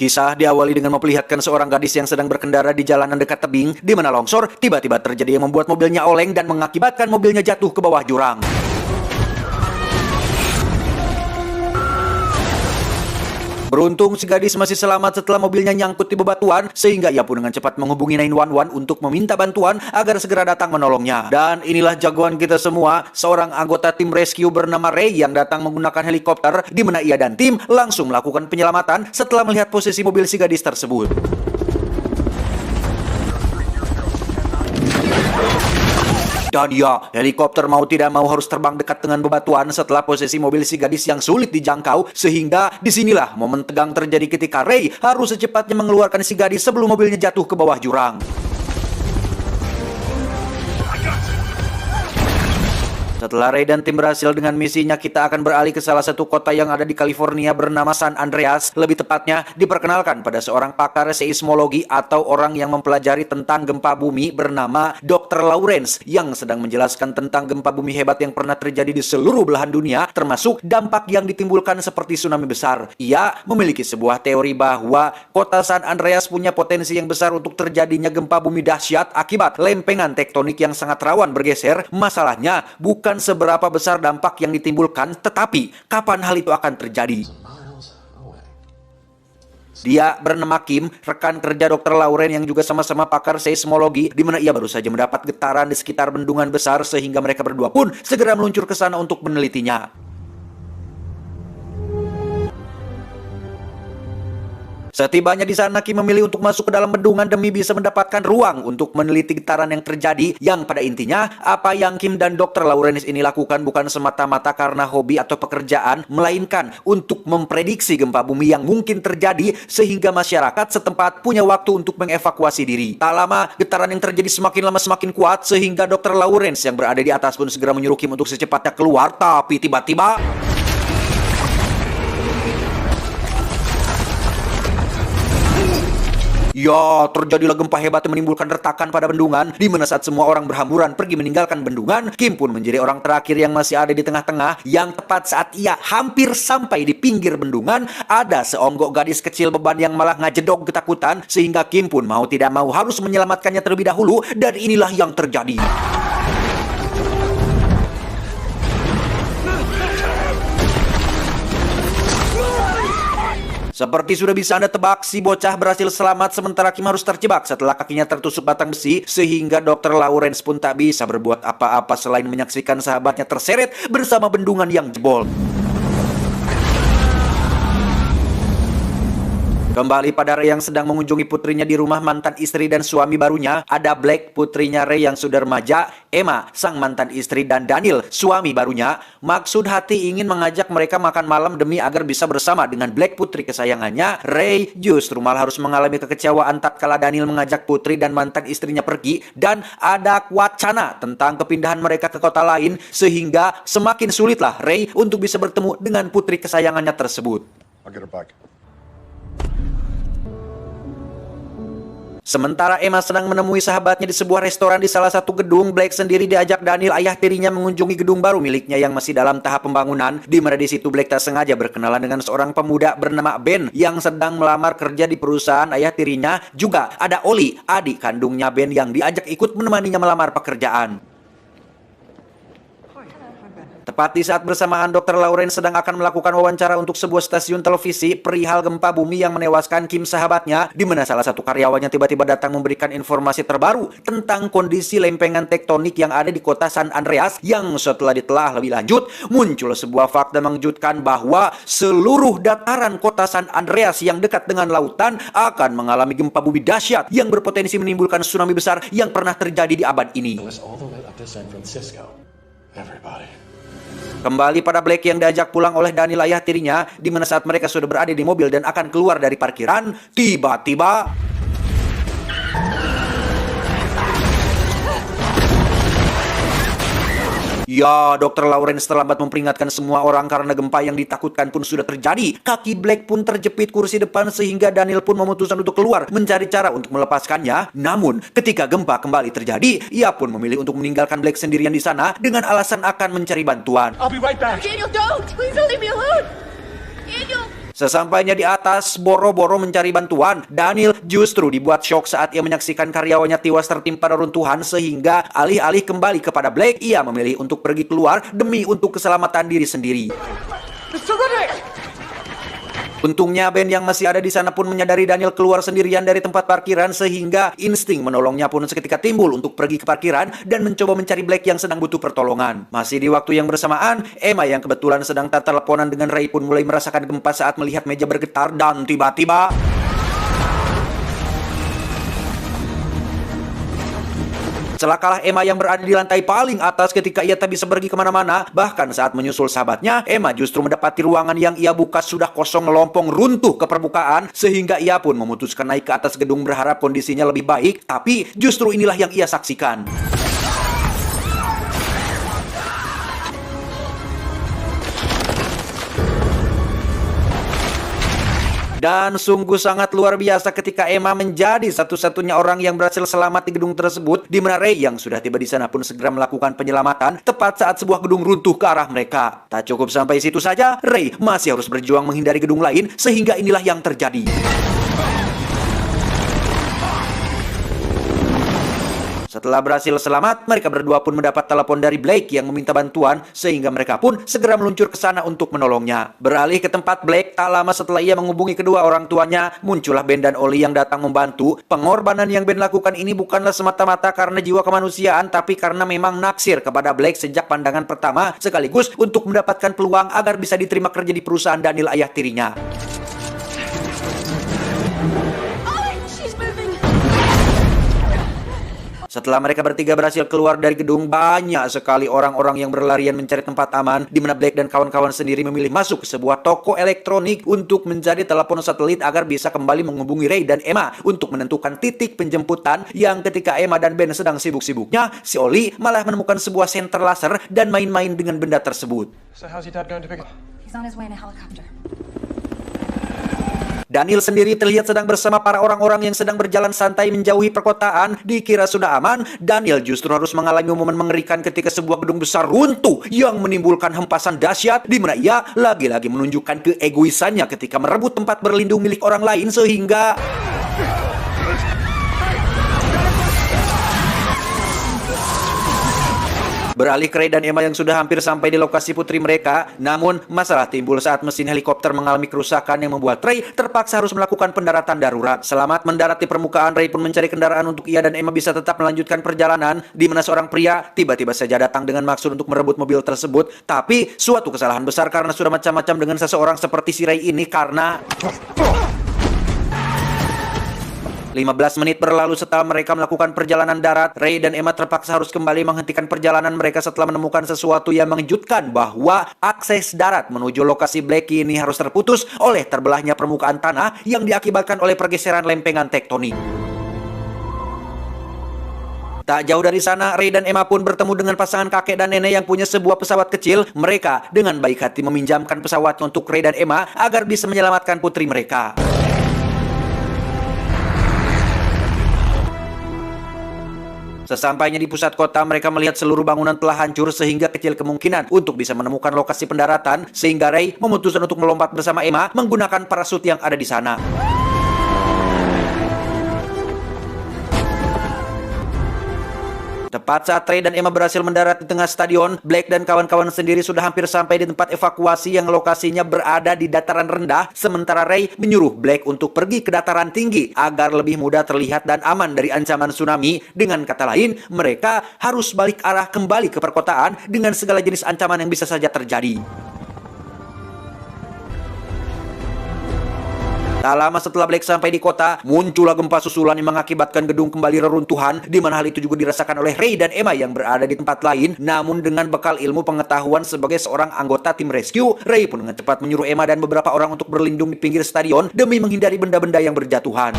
Kisah diawali dengan memperlihatkan seorang gadis yang sedang berkendara di jalanan dekat tebing, di mana longsor tiba-tiba terjadi yang membuat mobilnya oleng dan mengakibatkan mobilnya jatuh ke bawah jurang. Beruntung si gadis masih selamat setelah mobilnya nyangkut di bebatuan, sehingga ia pun dengan cepat menghubungi 911 untuk meminta bantuan agar segera datang menolongnya. Dan inilah jagoan kita semua, seorang anggota tim rescue bernama Ray yang datang menggunakan helikopter, di mana ia dan tim langsung melakukan penyelamatan setelah melihat posisi mobil si gadis tersebut. Dan ya, helikopter mau tidak mau harus terbang dekat dengan bebatuan setelah posisi mobil si gadis yang sulit dijangkau, sehingga disinilah momen tegang terjadi ketika Ray harus secepatnya mengeluarkan si gadis sebelum mobilnya jatuh ke bawah jurang. Setelah Ray dan tim berhasil dengan misinya, kita akan beralih ke salah satu kota yang ada di California bernama San Andreas. Lebih tepatnya, diperkenalkan pada seorang pakar seismologi atau orang yang mempelajari tentang gempa bumi bernama Dr. Lawrence, yang sedang menjelaskan tentang gempa bumi hebat yang pernah terjadi di seluruh belahan dunia, termasuk dampak yang ditimbulkan seperti tsunami besar. Ia memiliki sebuah teori bahwa kota San Andreas punya potensi yang besar untuk terjadinya gempa bumi dahsyat akibat lempengan tektonik yang sangat rawan bergeser. Masalahnya bukan seberapa besar dampak yang ditimbulkan, tetapi kapan hal itu akan terjadi. Dia bernama Kim, rekan kerja Dr. Lauren yang juga sama-sama pakar seismologi, di mana ia baru saja mendapat getaran di sekitar bendungan besar, sehingga mereka berdua pun segera meluncur ke sana untuk menelitinya. Setibanya di sana, Kim memilih untuk masuk ke dalam bendungan demi bisa mendapatkan ruang untuk meneliti getaran yang terjadi, yang pada intinya apa yang Kim dan Dr. Lawrence ini lakukan bukan semata-mata karena hobi atau pekerjaan, melainkan untuk memprediksi gempa bumi yang mungkin terjadi sehingga masyarakat setempat punya waktu untuk mengevakuasi diri. Tak lama, getaran yang terjadi semakin lama semakin kuat sehingga Dr. Lawrence yang berada di atas pun segera menyuruh Kim untuk secepatnya keluar, tapi tiba-tiba ya, terjadilah gempa hebat yang menimbulkan retakan pada bendungan, di mana saat semua orang berhamburan pergi meninggalkan bendungan, Kim pun menjadi orang terakhir yang masih ada di tengah-tengah, yang tepat saat ia hampir sampai di pinggir bendungan, ada seonggok gadis kecil beban yang malah ngajedok ketakutan, sehingga Kim pun mau tidak mau harus menyelamatkannya terlebih dahulu, dan inilah yang terjadi. Seperti sudah bisa Anda tebak, si bocah berhasil selamat sementara Kim harus terjebak setelah kakinya tertusuk batang besi, sehingga Dr. Lawrence pun tak bisa berbuat apa-apa selain menyaksikan sahabatnya terseret bersama bendungan yang jebol. Kembali pada Ray yang sedang mengunjungi putrinya di rumah mantan istri dan suami barunya, ada Black, putrinya Ray yang sudah remaja, Emma, sang mantan istri, dan Daniel, suami barunya. Maksud hati ingin mengajak mereka makan malam demi agar bisa bersama dengan Black, putri kesayangannya. Ray justru malah harus mengalami kekecewaan tatkala Daniel mengajak putri dan mantan istrinya pergi, dan ada wacana tentang kepindahan mereka ke kota lain, sehingga semakin sulitlah Ray untuk bisa bertemu dengan putri kesayangannya tersebut. I'll get her back. Sementara Emma sedang menemui sahabatnya di sebuah restoran di salah satu gedung, Black sendiri diajak Daniel, ayah tirinya, mengunjungi gedung baru miliknya yang masih dalam tahap pembangunan, di mana di situ Black tak sengaja berkenalan dengan seorang pemuda bernama Ben yang sedang melamar kerja di perusahaan ayah tirinya. Juga ada Oli, adik kandungnya Ben, yang diajak ikut menemaninya melamar pekerjaan. Tepat di saat bersamaan Dr. Lawrence sedang akan melakukan wawancara untuk sebuah stasiun televisi perihal gempa bumi yang menewaskan Kim sahabatnya, di mana salah satu karyawannya tiba-tiba datang memberikan informasi terbaru tentang kondisi lempengan tektonik yang ada di kota San Andreas, yang setelah ditelah lebih lanjut muncul sebuah fakta mengejutkan bahwa seluruh dataran kota San Andreas yang dekat dengan lautan akan mengalami gempa bumi dahsyat yang berpotensi menimbulkan tsunami besar yang pernah terjadi di abad ini. Kembali pada Black yang diajak pulang oleh Daniel, ayah tirinya, di mana saat mereka sudah berada di mobil dan akan keluar dari parkiran, tiba-tiba ya, Dr. Lawrence terlambat memperingatkan semua orang karena gempa yang ditakutkan pun sudah terjadi. Kaki Black pun terjepit kursi depan sehingga Daniel pun memutuskan untuk keluar mencari cara untuk melepaskannya. Namun, ketika gempa kembali terjadi, ia pun memilih untuk meninggalkan Black sendirian di sana dengan alasan akan mencari bantuan. I'll be right back. Daniel, don't! Please don't leave me alone! Daniel! Sesampainya di atas, boro-boro mencari bantuan, Daniel justru dibuat shock saat ia menyaksikan karyawannya tewas tertimpa reruntuhan sehingga alih-alih kembali kepada Blake, ia memilih untuk pergi keluar demi untuk keselamatan diri sendiri. Untungnya Ben yang masih ada di sana pun menyadari Daniel keluar sendirian dari tempat parkiran sehingga insting menolongnya pun seketika timbul untuk pergi ke parkiran dan mencoba mencari Blake yang sedang butuh pertolongan. Masih di waktu yang bersamaan, Emma yang kebetulan sedang teleponan dengan Ray pun mulai merasakan gempa saat melihat meja bergetar dan tiba-tiba celakalah Emma yang berada di lantai paling atas ketika ia tak bisa pergi kemana-mana. Bahkan saat menyusul sahabatnya, Emma justru mendapati ruangan yang ia buka sudah kosong melompong runtuh ke permukaan, sehingga ia pun memutuskan naik ke atas gedung berharap kondisinya lebih baik, tapi justru inilah yang ia saksikan. Dan sungguh sangat luar biasa ketika Emma menjadi satu-satunya orang yang berhasil selamat di gedung tersebut, di mana Ray yang sudah tiba di sana pun segera melakukan penyelamatan tepat saat sebuah gedung runtuh ke arah mereka. Tak cukup sampai situ saja, Ray masih harus berjuang menghindari gedung lain sehingga inilah yang terjadi. Setelah berhasil selamat, mereka berdua pun mendapat telepon dari Blake yang meminta bantuan, sehingga mereka pun segera meluncur ke sana untuk menolongnya. Beralih ke tempat Blake, tak lama setelah ia menghubungi kedua orang tuanya, muncullah Ben dan Ollie yang datang membantu. Pengorbanan yang Ben lakukan ini bukanlah semata-mata karena jiwa kemanusiaan, tapi karena memang naksir kepada Blake sejak pandangan pertama, sekaligus untuk mendapatkan peluang agar bisa diterima kerja di perusahaan Daniel ayah tirinya. Setelah mereka bertiga berhasil keluar dari gedung, banyak sekali orang-orang yang berlarian mencari tempat aman, di mana Blake dan kawan-kawan sendiri memilih masuk ke sebuah toko elektronik untuk menjadi telepon satelit agar bisa kembali menghubungi Ray dan Emma untuk menentukan titik penjemputan. Yang ketika Emma dan Ben sedang sibuk-sibuknya, si Ollie malah menemukan sebuah senter laser dan main-main dengan benda tersebut. So how's your dad going to pick up? He's on his way in a helicopter. Daniel sendiri terlihat sedang bersama para orang-orang yang sedang berjalan santai menjauhi perkotaan. Dikira sudah aman, Daniel justru harus mengalami momen mengerikan ketika sebuah gedung besar runtuh yang menimbulkan hempasan dahsyat, di mana ia lagi-lagi menunjukkan keegoisannya ketika merebut tempat berlindung milik orang lain sehingga beralih ke Ray dan Emma yang sudah hampir sampai di lokasi putri mereka. Namun, masalah timbul saat mesin helikopter mengalami kerusakan yang membuat Ray terpaksa harus melakukan pendaratan darurat. Selamat mendarat di permukaan, Ray pun mencari kendaraan untuk ia dan Emma bisa tetap melanjutkan perjalanan, di mana seorang pria tiba-tiba saja datang dengan maksud untuk merebut mobil tersebut. Tapi, suatu kesalahan besar karena sudah macam-macam dengan seseorang seperti si Ray ini karena 15 menit berlalu setelah mereka melakukan perjalanan darat, Ray dan Emma terpaksa harus kembali menghentikan perjalanan mereka setelah menemukan sesuatu yang mengejutkan bahwa akses darat menuju lokasi Blake ini harus terputus oleh terbelahnya permukaan tanah yang diakibatkan oleh pergeseran lempengan tektonik. Tak jauh dari sana, Ray dan Emma pun bertemu dengan pasangan kakek dan nenek yang punya sebuah pesawat kecil. Mereka dengan baik hati meminjamkan pesawatnya untuk Ray dan Emma agar bisa menyelamatkan putri mereka. Sesampainya di pusat kota, mereka melihat seluruh bangunan telah hancur sehingga kecil kemungkinan untuk bisa menemukan lokasi pendaratan, sehingga Ray memutuskan untuk melompat bersama Emma menggunakan parasut yang ada di sana. Tepat saat Ray dan Emma berhasil mendarat di tengah stadion, Blake dan kawan-kawan sendiri sudah hampir sampai di tempat evakuasi yang lokasinya berada di dataran rendah, sementara Ray menyuruh Blake untuk pergi ke dataran tinggi agar lebih mudah terlihat dan aman dari ancaman tsunami. Dengan kata lain, mereka harus balik arah kembali ke perkotaan dengan segala jenis ancaman yang bisa saja terjadi. Tak lama setelah Blake sampai di kota, muncullah gempa susulan yang mengakibatkan gedung kembali reruntuhan, di mana hal itu juga dirasakan oleh Ray dan Emma yang berada di tempat lain. Namun dengan bekal ilmu pengetahuan sebagai seorang anggota tim rescue, Ray pun dengan cepat menyuruh Emma dan beberapa orang untuk berlindung di pinggir stadion demi menghindari benda-benda yang berjatuhan.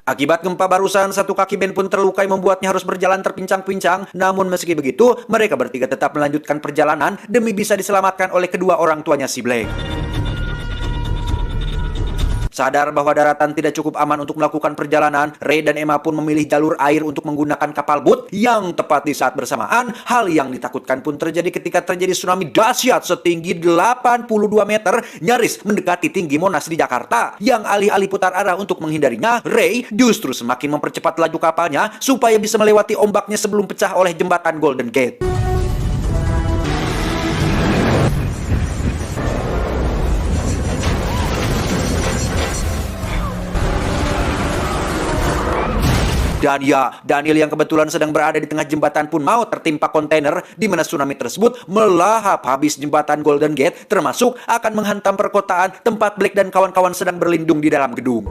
Akibat gempa barusan, satu kaki Ben pun terluka yang membuatnya harus berjalan terpincang-pincang. Namun meski begitu, mereka bertiga tetap melanjutkan perjalanan demi bisa diselamatkan oleh kedua orang tuanya si Blake. Sadar bahwa daratan tidak cukup aman untuk melakukan perjalanan, Ray dan Emma pun memilih jalur air untuk menggunakan kapal boot yang tepat di saat bersamaan. Hal yang ditakutkan pun terjadi ketika terjadi tsunami dahsyat setinggi 82 meter nyaris mendekati tinggi Monas di Jakarta. Yang alih-alih putar arah untuk menghindarinya, Ray justru semakin mempercepat laju kapalnya supaya bisa melewati ombaknya sebelum pecah oleh jembatan Golden Gate. Dan ya, Daniel yang kebetulan sedang berada di tengah jembatan pun mau tertimpa kontainer di mana tsunami tersebut melahap habis jembatan Golden Gate, termasuk akan menghantam perkotaan tempat Blake dan kawan-kawan sedang berlindung di dalam gedung.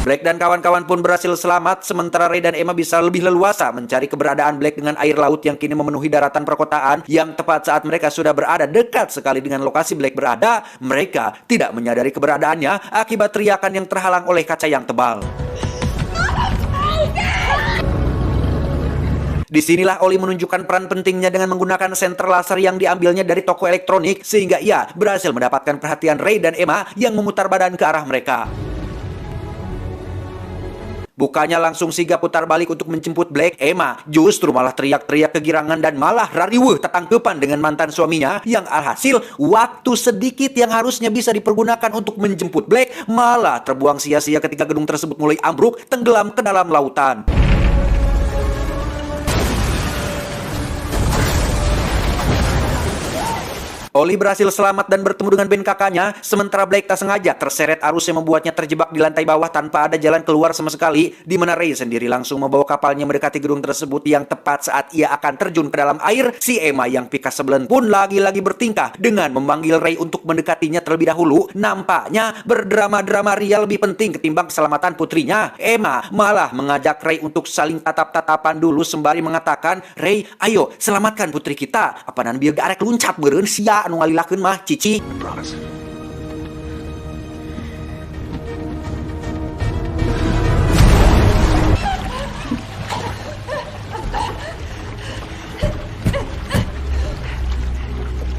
Blake dan kawan-kawan pun berhasil selamat, sementara Ray dan Emma bisa lebih leluasa mencari keberadaan Blake dengan air laut yang kini memenuhi daratan perkotaan. Yang tepat saat mereka sudah berada dekat sekali dengan lokasi Blake berada, mereka tidak menyadari keberadaannya akibat teriakan yang terhalang oleh kaca yang tebal. Disinilah Oli menunjukkan peran pentingnya dengan menggunakan senter laser yang diambilnya dari toko elektronik, sehingga ia berhasil mendapatkan perhatian Ray dan Emma yang memutar badan ke arah mereka. Bukannya langsung sigap putar balik untuk menjemput Blake, Emma justru malah teriak-teriak kegirangan dan malah rariweuh tetangkepan dengan mantan suaminya, yang alhasil waktu sedikit yang harusnya bisa dipergunakan untuk menjemput Blake malah terbuang sia-sia ketika gedung tersebut mulai ambruk tenggelam ke dalam lautan. Oli berhasil selamat dan bertemu dengan band kakaknya, sementara Blake tak sengaja terseret arus yang membuatnya terjebak di lantai bawah tanpa ada jalan keluar sama sekali, di mana Ray sendiri langsung membawa kapalnya mendekati gedung tersebut. Yang tepat saat ia akan terjun ke dalam air, si Emma yang pikas sebelen pun lagi-lagi bertingkah dengan memanggil Ray untuk mendekatinya terlebih dahulu. Nampaknya berdrama-drama Ria lebih penting ketimbang keselamatan putrinya. Emma malah mengajak Ray untuk saling tatap-tatapan dulu sembari mengatakan, "Ray, ayo selamatkan putri kita. Apanan biar gak arek luncat beureun sia anu ngalilakeun mah Cici."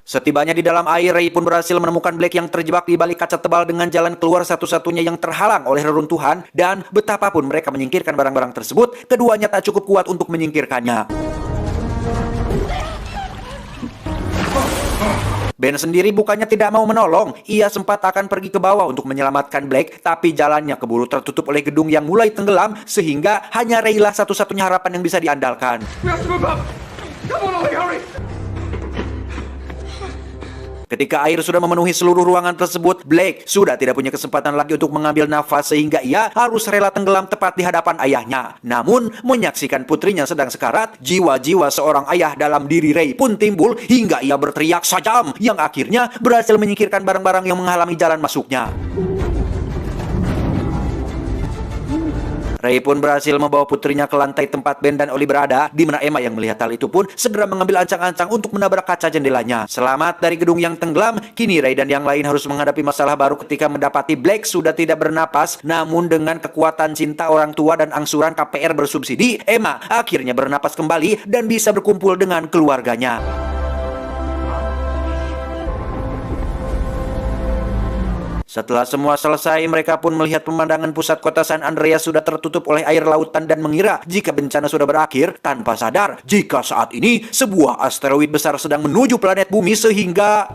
Setibanya di dalam air, Ray pun berhasil menemukan Blake yang terjebak di balik kaca tebal dengan jalan keluar satu-satunya yang terhalang oleh reruntuhan, dan betapapun mereka menyingkirkan barang-barang tersebut, keduanya tak cukup kuat untuk menyingkirkannya. Ben sendiri bukannya tidak mau menolong, ia sempat akan pergi ke bawah untuk menyelamatkan Blake, tapi jalannya keburu tertutup oleh gedung yang mulai tenggelam, sehingga hanya Ray lah satu-satunya harapan yang bisa diandalkan. Ketika air sudah memenuhi seluruh ruangan tersebut, Blake sudah tidak punya kesempatan lagi untuk mengambil nafas, sehingga ia harus rela tenggelam tepat di hadapan ayahnya. Namun, menyaksikan putrinya sedang sekarat, jiwa-jiwa seorang ayah dalam diri Ray pun timbul hingga ia berteriak sajam, yang akhirnya berhasil menyingkirkan barang-barang yang menghalangi jalan masuknya. Ray pun berhasil membawa putrinya ke lantai tempat Ben dan Oli berada, di mana Emma yang melihat hal itu pun segera mengambil ancang-ancang untuk menabrak kaca jendelanya. Selamat dari gedung yang tenggelam, kini Ray dan yang lain harus menghadapi masalah baru ketika mendapati Blake sudah tidak bernapas. Namun dengan kekuatan cinta orang tua dan angsuran KPR bersubsidi, Emma akhirnya bernapas kembali dan bisa berkumpul dengan keluarganya. Setelah semua selesai, mereka pun melihat pemandangan pusat kota San Andreas sudah tertutup oleh air lautan dan mengira jika bencana sudah berakhir, tanpa sadar jika saat ini sebuah asteroid besar sedang menuju planet bumi, sehingga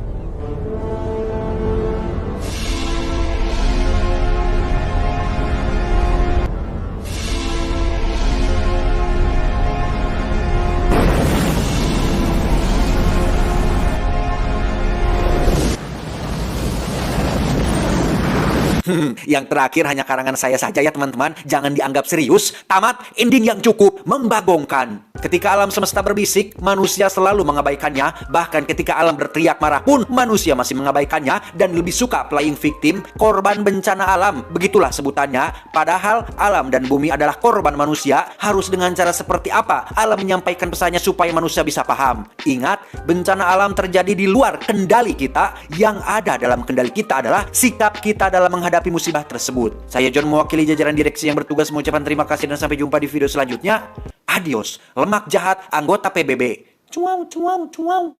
yang terakhir hanya karangan saya saja ya teman-teman, jangan dianggap serius. Tamat, ending yang cukup membagongkan. Ketika alam semesta berbisik, manusia selalu mengabaikannya. Bahkan ketika alam berteriak marah pun, manusia masih mengabaikannya dan lebih suka playing victim, korban bencana alam. Begitulah sebutannya. Padahal alam dan bumi adalah korban manusia. Harus dengan cara seperti apa alam menyampaikan pesannya supaya manusia bisa paham? Ingat, bencana alam terjadi di luar kendali kita. Yang ada dalam kendali kita adalah sikap kita dalam menghadapi musibah tersebut. Saya John, mewakili jajaran direksi yang bertugas, mengucapkan terima kasih dan sampai jumpa di video selanjutnya. Adios, lemak jahat anggota PBB. Cuau, cuau, cuau.